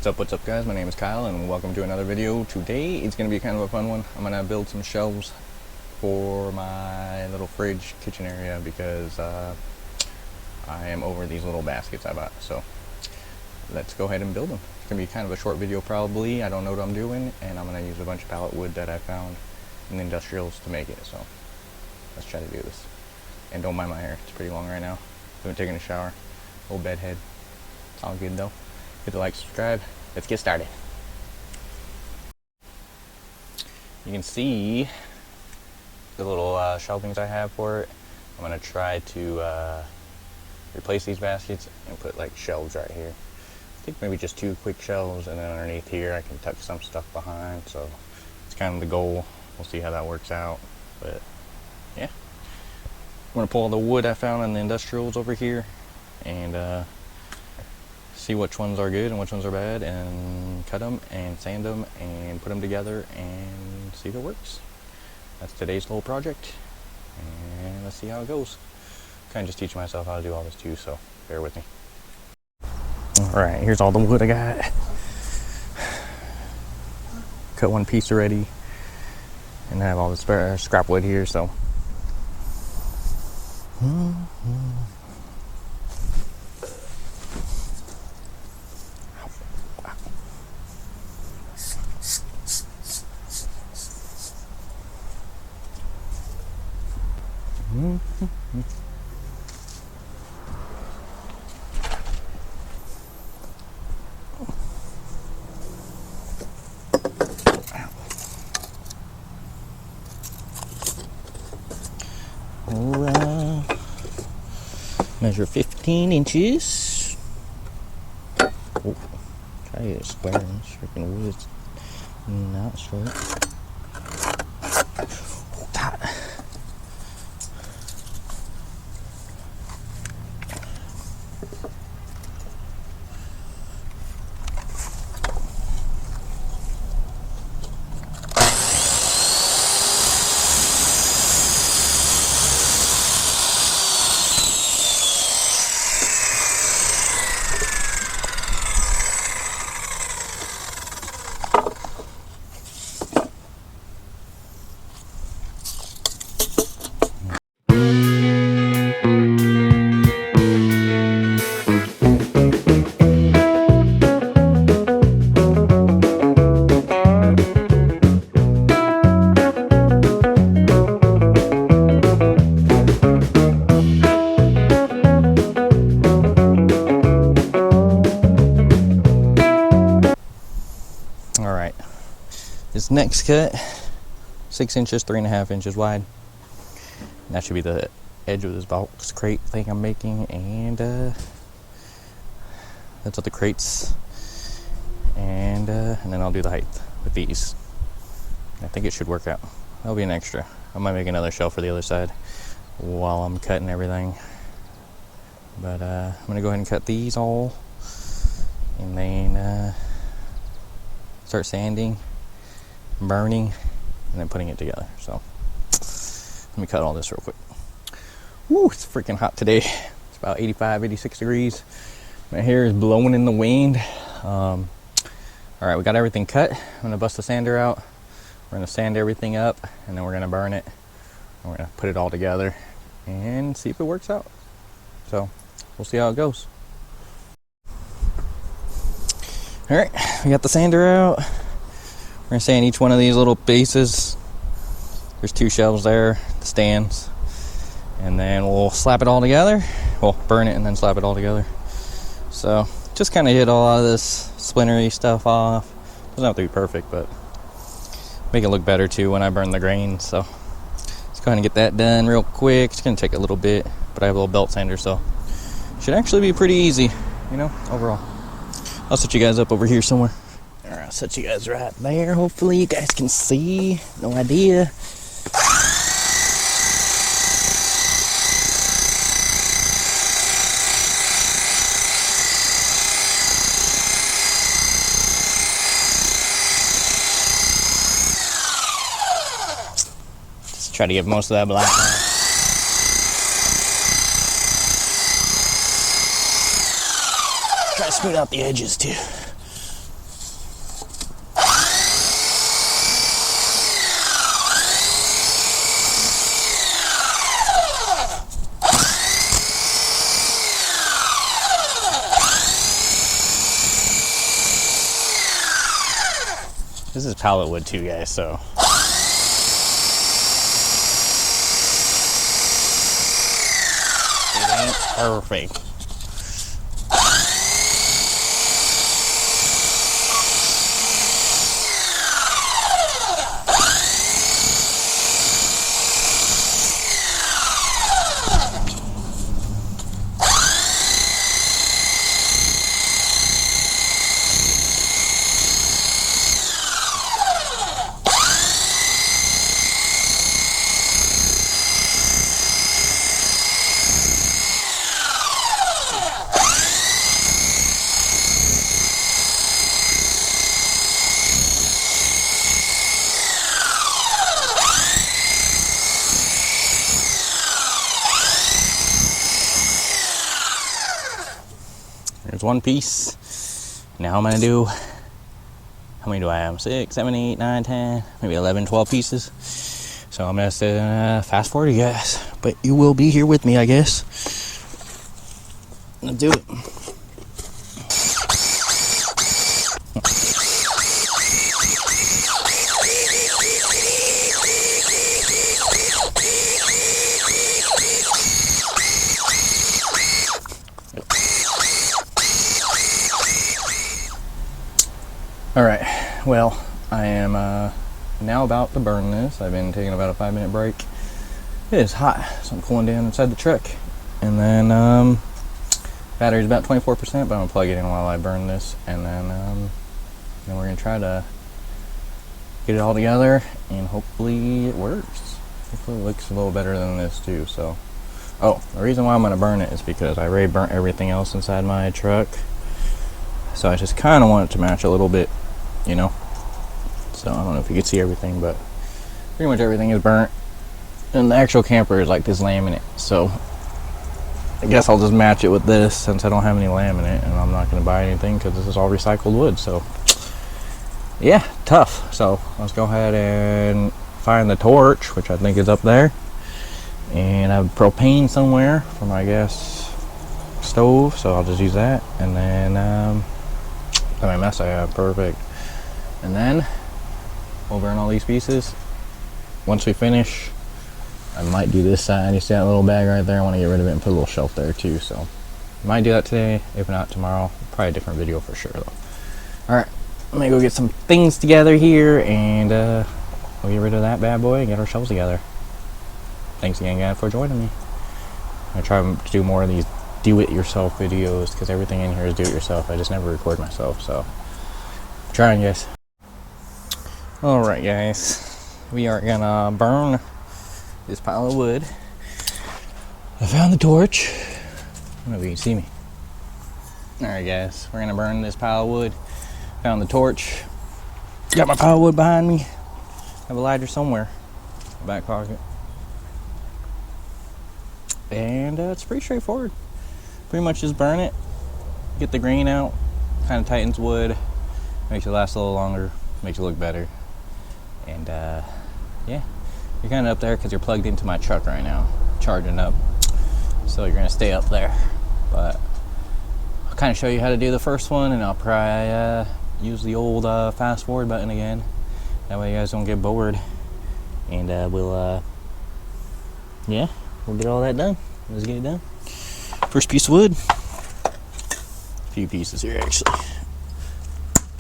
What's up guys, my name is Kyle and welcome to another video. Today it's going to be kind of a fun one. I'm going to build some shelves for my little fridge kitchen area because I am over these little baskets I bought. So let's go ahead and build them. It's going to be kind of a short video probably. I don't know what I'm doing, and I'm going to use a bunch of pallet wood that I found in the industrials to make it. So let's try to do this. And don't mind my hair, it's pretty long right now. Been taking a shower, old bed head. It's all good though. Hit the like, subscribe. Let's get started. You can see the little shelvings I have for it. I'm gonna try to replace these baskets and put like shelves right here. I think maybe just 2 quick shelves, and then underneath here I can tuck some stuff behind. So it's kind of the goal. We'll see how that works out. But yeah, I'm gonna pull all the wood I found in the industrials over here and see which ones are good and which ones are bad, and cut them and sand them and put them together and see if it works. That's today's little project, and let's see how it goes. Kind of just teaching myself how to do all this too, so bear with me. Alright, here's all the wood I got. Cut one piece already, and I have all the scrap wood here, so measure 15 inches. Oh, try to get it square. This freaking wood's not straight. Oh, God. Alright, this next cut, 6 inches, 3.5 inches wide. And that should be the edge of this box crate thing I'm making, and that's what the crates, and then I'll do the height with these. I think it should work out. That'll be an extra. I might make another shelf for the other side while I'm cutting everything. But I'm gonna go ahead and cut these all, and then start sanding, burning, and then putting it together. So let me cut all this real quick. Woo, it's freaking hot today. It's about 85, 86 degrees. My hair is blowing in the wind. All right, we got everything cut. I'm gonna bust the sander out. We're gonna sand everything up, and then we're gonna burn it. And we're gonna put it all together and see if it works out. So we'll see how it goes. Alright, we got the sander out. We're going to sand each one of these little bases. There's 2 shelves there, the stands. And then we'll slap it all together. Well, burn it and then slap it all together. So, just kind of hit a lot of this splintery stuff off. Doesn't have to be perfect, but make it look better too when I burn the grain. So, let's go ahead and get that done real quick. It's going to take a little bit, but I have a little belt sander, so should actually be pretty easy, you know, overall. I'll set you guys up over here somewhere. Alright, I'll set you guys right there. Hopefully you guys can see. No idea. Just try to get most of that black. Try to smooth out the edges too. This is pallet wood too, guys, so. It ain't perfect. There's one piece. Now I'm gonna do, how many do I have? 6, 7, 8, 9, 10, maybe 11, 12 pieces. So I'm gonna fast forward you guys, but you will be here with me, I guess. Let's do it. Alright, well, I am now about to burn this. I've been taking about a 5-minute break. It is hot, so I'm cooling down inside the truck. And then, battery's about 24%, but I'm going to plug it in while I burn this. And then we're going to try to get it all together, and hopefully it works. Hopefully it looks a little better than this too, so. Oh, the reason why I'm going to burn it is because I already burnt everything else inside my truck. So I just kind of want it to match a little bit, you know. So I don't know if you can see everything, but pretty much everything is burnt. And the actual camper is like this laminate. So I guess I'll just match it with this since I don't have any laminate, and I'm not going to buy anything because this is all recycled wood. So yeah, tough. So let's go ahead and find the torch, which I think is up there. And I have propane somewhere for my gas stove, so I'll just use that. And then my mess I have, perfect. And then we'll burn all these pieces. Once we finish, I might do this side. You see that little bag right there? I want to get rid of it and put a little shelf there too. So I might do that today. If not, tomorrow. Probably a different video for sure though. Alright, I'm gonna go get some things together here, and we'll get rid of that bad boy and get our shelves together. Thanks again, guys, for joining me. I try to do more of these do-it-yourself videos because everything in here is do-it-yourself. I just never record myself, so I'm trying, guys. Alright, guys, we are gonna burn this pile of wood. I found the torch. I don't know if you can see me. Alright, guys, we're gonna burn this pile of wood. Found the torch. Got my pile of wood behind me. Have a lighter somewhere. Back pocket. And it's pretty straightforward. Pretty much just burn it, get the grain out, kind of tightens wood, makes it last a little longer, makes it look better. And yeah, you're kind of up there because you're plugged into my truck right now, charging up. So you're gonna stay up there. But I'll kind of show you how to do the first one, and I'll probably use the old fast forward button again. That way you guys don't get bored. And yeah, we'll get all that done. Let's get it done. First piece of wood. A few pieces here, actually.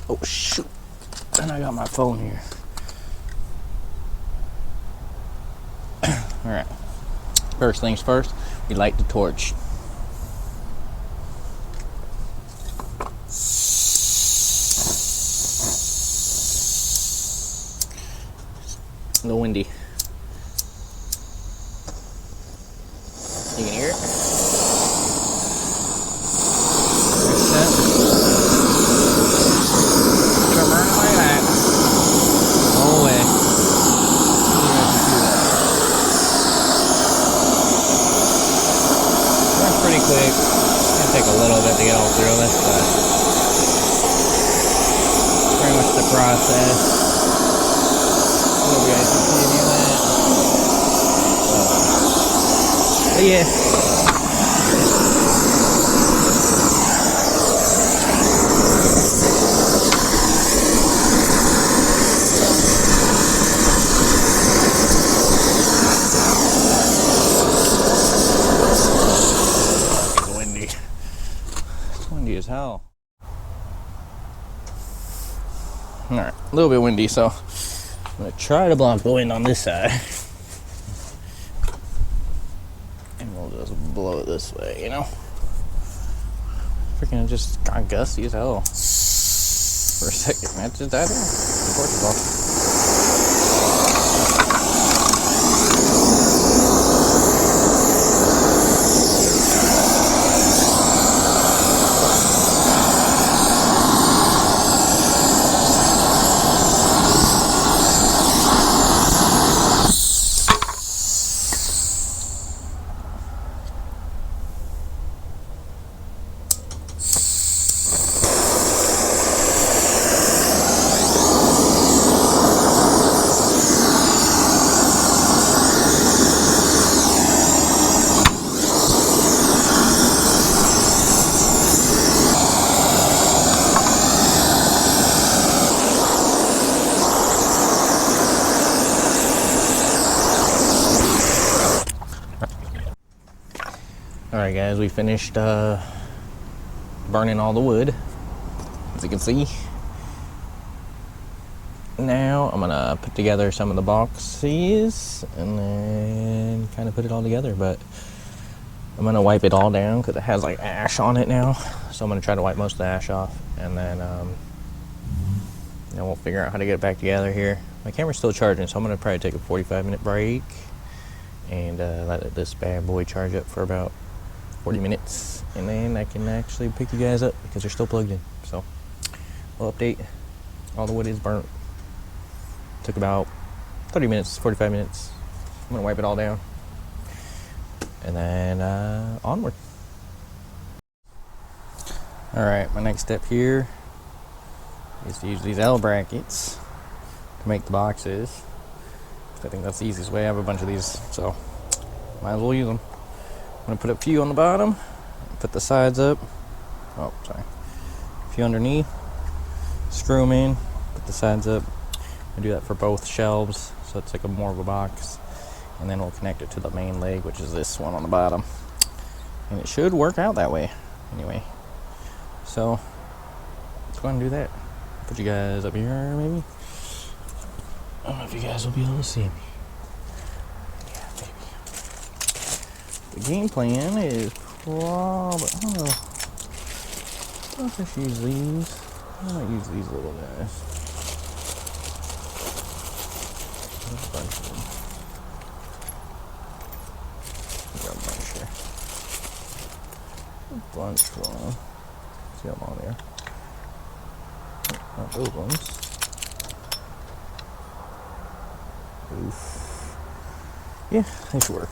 Oh, shoot. And I got my phone here. Alright. First things first, we light the torch. A little windy. You can hear it? Turn burning like that. All the way. Burns pretty quick. It's gonna take a little bit to get all through this, but pretty much the process. I hope you guys can see that. But yeah. Alright, a little bit windy, so I'm going to try to block the wind on this side. And we'll just blow it this way, you know? Freaking just got gusty as hell. For a second, man. Just died there. The torch is off. Alright guys, we finished burning all the wood, as you can see. Now I'm gonna put together some of the boxes and then kind of put it all together, but I'm gonna wipe it all down because it has like ash on it now. So I'm gonna try to wipe most of the ash off, and then we'll figure out how to get it back together here. My camera's still charging, so I'm gonna probably take a 45-minute break and let this bad boy charge up for about 40 minutes, and then I can actually pick you guys up because they're still plugged in. So we'll update. All the wood is burnt. Took about 30 minutes, 45 minutes. I'm gonna wipe it all down, and then onward. All right, my next step here is to use these L brackets to make the boxes. I think that's the easiest way. I have a bunch of these, so might as well use them. I'm gonna put a few on the bottom, put the sides up. Oh, sorry. A few underneath, screw them in, put the sides up. I do that for both shelves, so it's like a more of a box. And then we'll connect it to the main leg, which is this one on the bottom. And it should work out that way, anyway. So let's go ahead and do that. Put you guys up here, maybe. I don't know if you guys will be able to see me. The game plan is probably, I don't know if I should use these. I might use these little guys. There's a bunch of them. Got a bunch here. A bunch of them. See them on there. Not those ones. Oof. Yeah, they should work.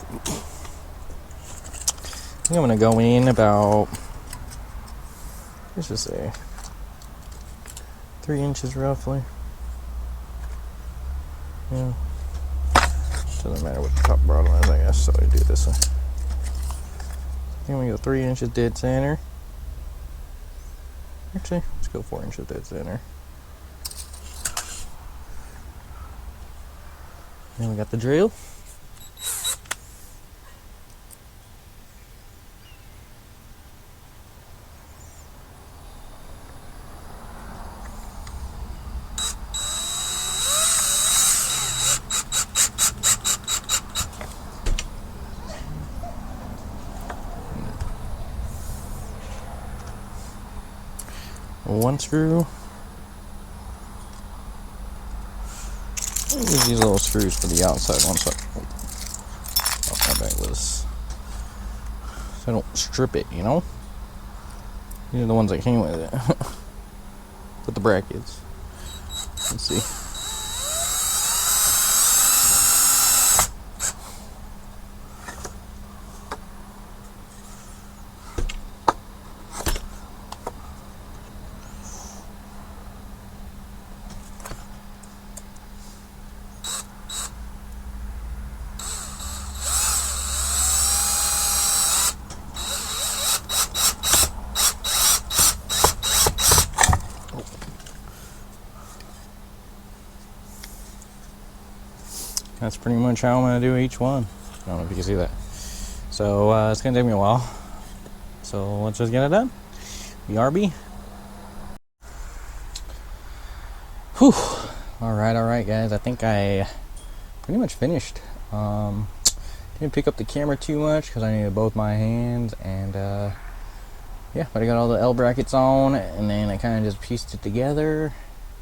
I think I'm going to go in about, let's just say, 3 inches roughly. Yeah. Doesn't matter what the top and bottom is, I guess, so I do it this way. I think I'm going to go 3 inches dead center. Actually, let's go 4 inches dead center. Then we got the drill. One screw. I use these little screws for the outside one, so my bag was, so I don't strip it, you know. These are the ones that came with it. With the brackets. Let's see. That's pretty much how I'm going to do each one. I don't know if you can see that. So it's going to take me a while. So let's just get it done. BRB. Whew. Alright guys, I think I pretty much finished. Didn't pick up the camera too much because I needed both my hands, and yeah, but I got all the L brackets on, and then I kind of just pieced it together.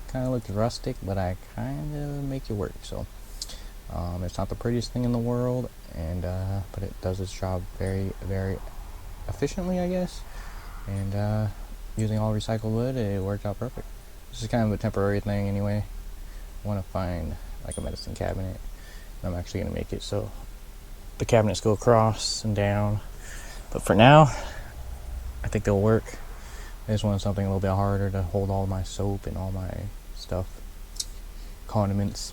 Kind of looked rustic, but I kind of make it work. So it's not the prettiest thing in the world, and but it does its job very, very efficiently, I guess. And using all recycled wood, it worked out perfect. This is kind of a temporary thing anyway. I want to find like a medicine cabinet. I'm actually going to make it so the cabinets go across and down. But for now, I think they'll work. I just wanted something a little bit harder to hold all my soap and all my stuff, condiments.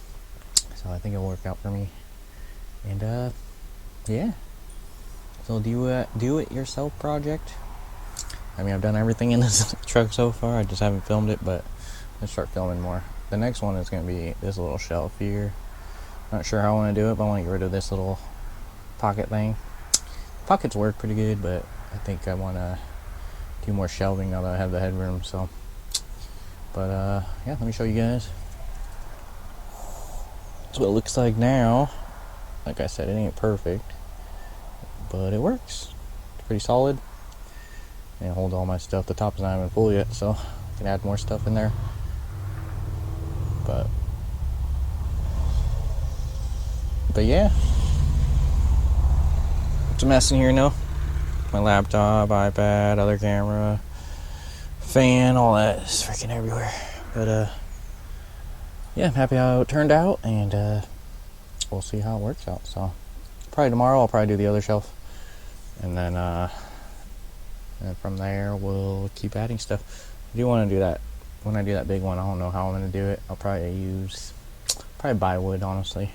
So I think it'll work out for me. And yeah. So do it yourself project. I mean, I've done everything in this truck so far. I just haven't filmed it, but let's start filming more. The next one is going to be this little shelf here. Not sure how I want to do it, but I want to get rid of this little pocket thing. Pockets work pretty good, but I think I want to do more shelving now that I have the headroom. So, but yeah, let me show you guys. That's what it looks like now. Like I said, it ain't perfect, but it works. It's pretty solid. And hold all my stuff. The top is not even full yet, so I can add more stuff in there. But yeah, it's a mess in here now. My laptop, iPad, other camera, fan, all that is freaking everywhere. But yeah, I'm happy how it turned out, and we'll see how it works out. So probably tomorrow I'll probably do the other shelf, and then from there we'll keep adding stuff. I do want to do that when I do that big one. I don't know how I'm going to do it. I'll probably buy wood, honestly,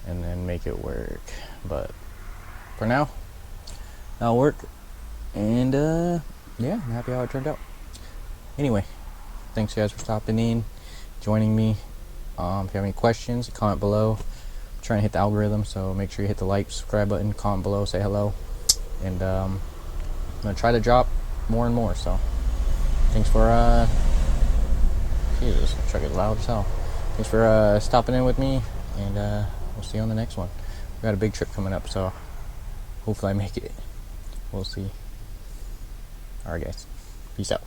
and then make it work. But for now, that'll work. And yeah, I'm happy how it turned out. Anyway, thanks guys for stopping in, joining me. If you have any questions, comment below. I'm trying to hit the algorithm, so make sure you hit the like, subscribe button, comment below, say hello. And I'm gonna try to drop more and more. So thanks for Jesus, I'm trying to get loud as hell. Thanks for stopping in with me, and we'll see you on the next one. We got a big trip coming up, so hopefully I make it. We'll see. Alright guys, peace out.